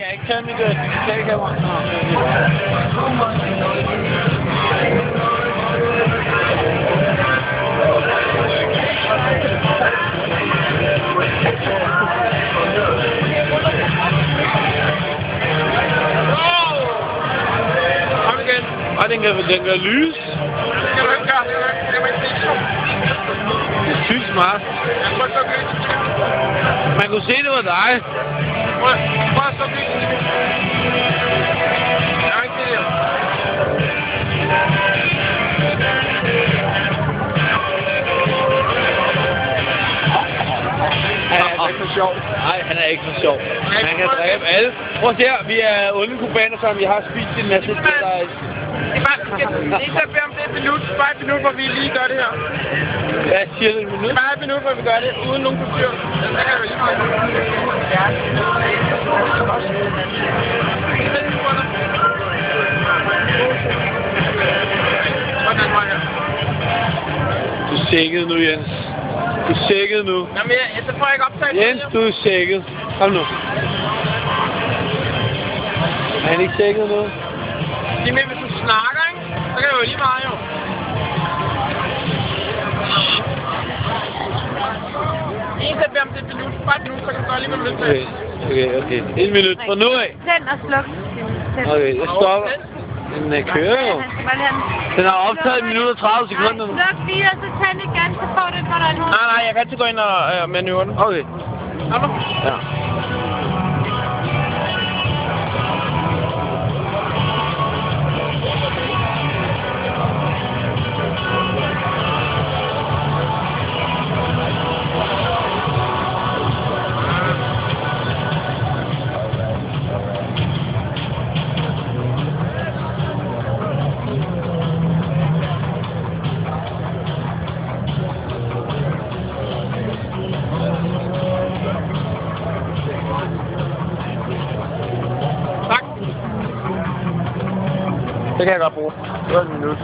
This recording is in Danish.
Jeg har ikke taget mit digitalkamera. Kom igen. Og den kan lys. Det kan du ikke gøre. Det kan man ikke se. Det er sygt smart. Jeg prøver at slukke lyset. Man kunne se, det var dig. Prøv at slukke lyset. Jeg har ikke det der. Han er ikke så sjov. Nej, han er ikke så sjov. Han kan dræbe alle. Prøv at se her, vi er onde kubaner, som vi har spist en masse. Det er bare ikke så bede om det et minut. Bare et minut, hvor vi lige gør det her. Hvad siger du, et minut? Det er bare et minut, hvor vi gør det, uden nogen kultur. Det kan jo lige meget. Hvordan var jeg? Du er sækket nu, Jens. Du er sækket nu. Jamen, så får jeg ikke optaget. Jens, du er sækket. Kom nu. Er han ikke sækket nu? Det er med, hvis du snakker, ikke? Så kan det jo lige meget, jo. En til om det er et minut. Bare et minut, så kan du gøre lige med med. Okay. Et minut fra nu af. Tænd og sluk. Okay, jeg stopper. Den kører jo. Den har optaget 1 minut og 30 sekunder nu. Sluk lige, og så tænd igen, så får du et hvordan hoved. Nej, jeg kan altid gå ind og manøvrere den. Okay. Kom nu. Ja. Tak. Det kan jeg godt bruge. Det var et minut.